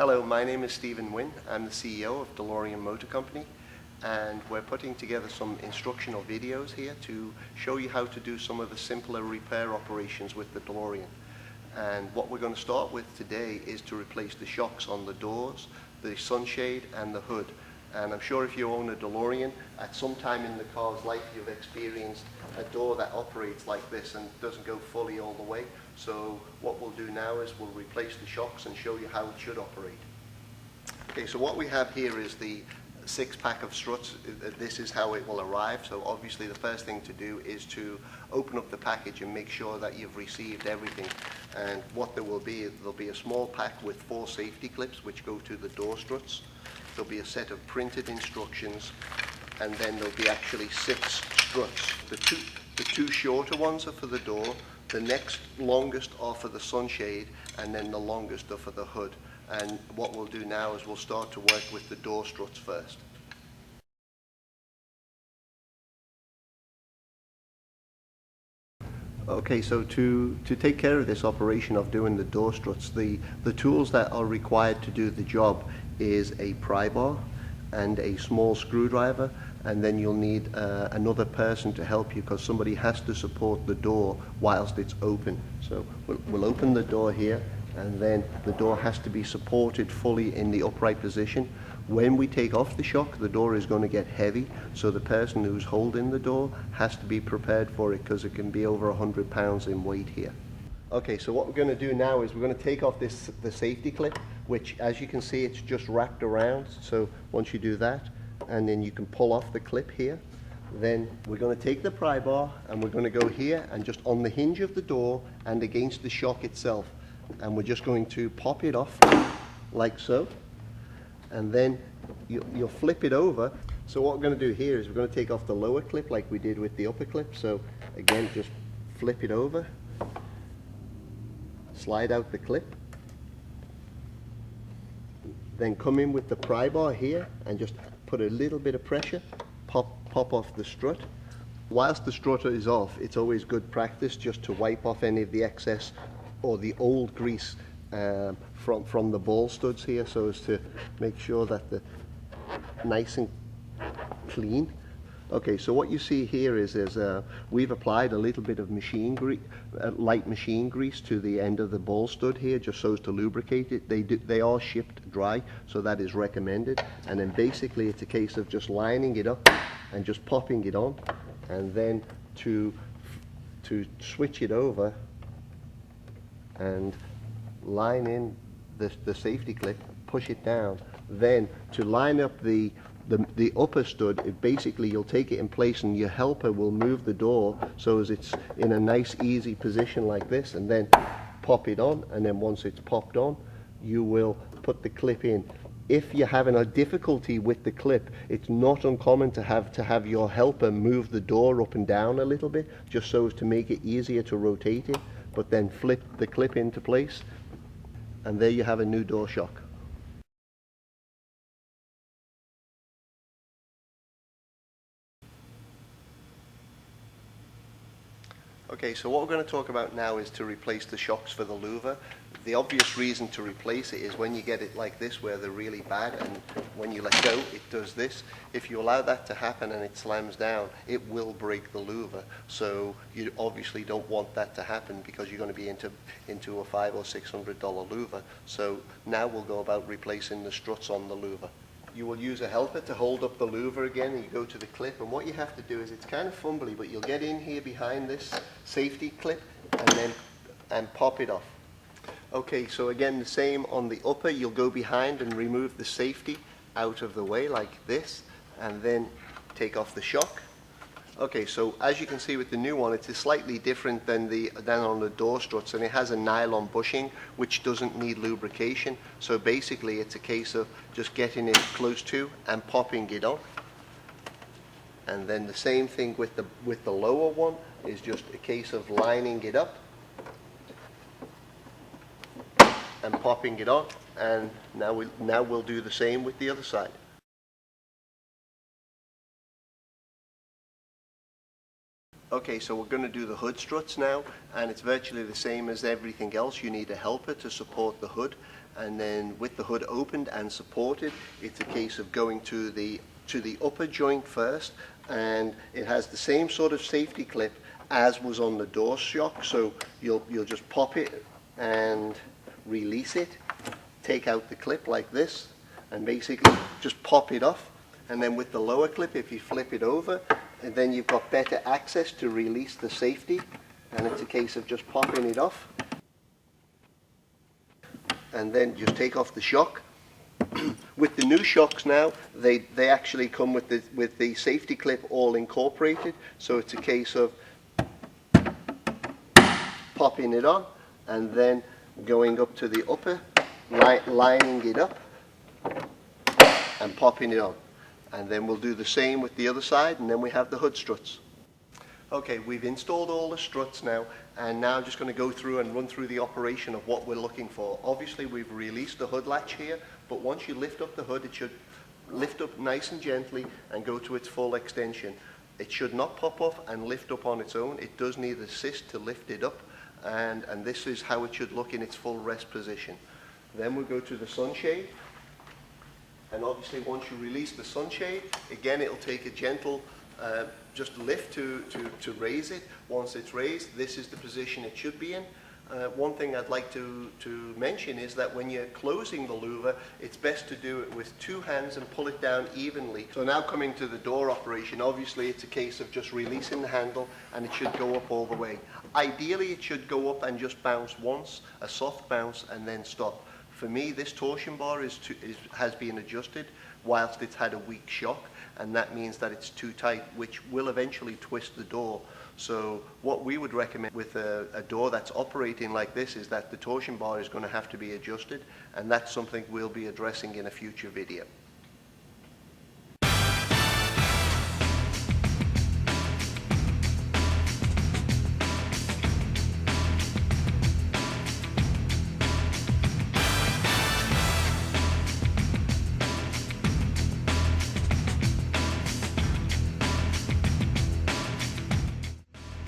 Hello, my name is Stephen Wynn. I'm the CEO of DeLorean Motor Company, and we're putting together some instructional videos here to show you how to do some of the simpler repair operations with the DeLorean. And what we're going to start with today is to replace the shocks on the doors, the sunshade and the hood. And I'm sure if you own a DeLorean, at some time in the car's life you've experienced a door that operates like this and doesn't go fully all the way. So what we'll do now is we'll replace the shocks and show you how it should operate. Okay, so what we have here is the 6-pack of struts. This is how it will arrive. So obviously the first thing to do is to open up the package and make sure that you've received everything. And what there'll be a small pack with 4 safety clips which go to the door struts. There'll be a set of printed instructions, and then there'll be actually 6 struts. The two shorter ones are for the door, the next longest are for the sunshade, and then the longest are for the hood. And what we'll do now is we'll start to work with the door struts first. Okay, so to take care of this operation of doing the door struts, the tools that are required to do the job is a pry bar and a small screwdriver, and then you'll need another person to help you because somebody has to support the door whilst it's open. So we'll open the door here, and then the door has to be supported fully in the upright position. When we take off the shock, the door is going to get heavy, so the person who's holding the door has to be prepared for it because it can be over 100 pounds in weight here. Okay, so what we're going to do now is we're going to take off the safety clip, which, as you can see, it's just wrapped around. So once you do that, and then you can pull off the clip here, then we're going to take the pry bar and we're going to go here and just on the hinge of the door and against the shock itself, and we're just going to pop it off like so, and then you'll flip it over. So what we're going to do here is we're going to take off the lower clip like we did with the upper clip. So again, just flip it over, slide out the clip, then come in with the pry bar here and just put a little bit of pressure, pop off the strut. Whilst the strut is off, it's always good practice just to wipe off any of the excess or the old grease from the ball studs here, so as to make sure that they're nice and clean. Okay, so what you see here is we've applied a little bit of light machine grease to the end of the ball stud here, just so as to lubricate it. They are shipped dry, so that is recommended. And then basically it's a case of just lining it up and just popping it on, and then to switch it over and line in the safety clip, push it down. Then to line up the upper stud, basically you'll take it in place and your helper will move the door so as it's in a nice easy position like this, and then pop it on, and then once it's popped on you will put the clip in. If you're having a difficulty with the clip, it's not uncommon to have your helper move the door up and down a little bit just so as to make it easier to rotate it, but then flip the clip into place, and there you have a new door shock. Okay, so what we're going to talk about now is to replace the shocks for the louver. The obvious reason to replace it is when you get it like this where they're really bad, and when you let go it does this. If you allow that to happen and it slams down, it will break the louver. So you obviously don't want that to happen because you're going to be into a $500 or $600 louver. So now we'll go about replacing the struts on the louver. You will use a helper to hold up the louver again, and you go to the clip, and what you have to do is, it's kind of fumbly, but you'll get in here behind this safety clip and pop it off. Okay, so again the same on the upper, you'll go behind and remove the safety out of the way like this, and then take off the shock. Okay, so as you can see with the new one, it's slightly different than on the door struts, and it has a nylon bushing which doesn't need lubrication. So basically it's a case of just getting it close to and popping it on. And then the same thing with the lower one, is just a case of lining it up and popping it on. And now we'll do the same with the other side. Okay, so we're going to do the hood struts now, and it's virtually the same as everything else. You need a helper to support the hood, and then with the hood opened and supported, it's a case of going to the upper joint first, and it has the same sort of safety clip as was on the door shock. So you'll just pop it and release it, take out the clip like this, and basically just pop it off. And then with the lower clip, if you flip it over, and then you've got better access to release the safety, and it's a case of just popping it off. And then just take off the shock. With the new shocks now, they actually come with the safety clip all incorporated, so it's a case of popping it on and then going up to the upper, lining it up and popping it on. And then we'll do the same with the other side, and then we have the hood struts. Okay, we've installed all the struts now, and now I'm just going to go through and run through the operation of what we're looking for. Obviously we've released the hood latch here, but once you lift up the hood, it should lift up nice and gently and go to its full extension. It should not pop off and lift up on its own. It does need assist to lift it up, and this is how it should look in its full rest position. Then we'll go to the sunshade, and obviously once you release the sunshade, again it'll take a gentle just lift to raise it. Once it's raised, this is the position it should be in. One thing I'd like to mention is that when you're closing the louver, it's best to do it with two hands and pull it down evenly. So now coming to the door operation, obviously it's a case of just releasing the handle, and it should go up all the way. Ideally it should go up and just bounce once, a soft bounce, and then stop. For me, this torsion bar has been adjusted whilst it's had a weak shock, and that means that it's too tight, which will eventually twist the door. So what we would recommend with a door that's operating like this is that the torsion bar is going to have to be adjusted, and that's something we'll be addressing in a future video.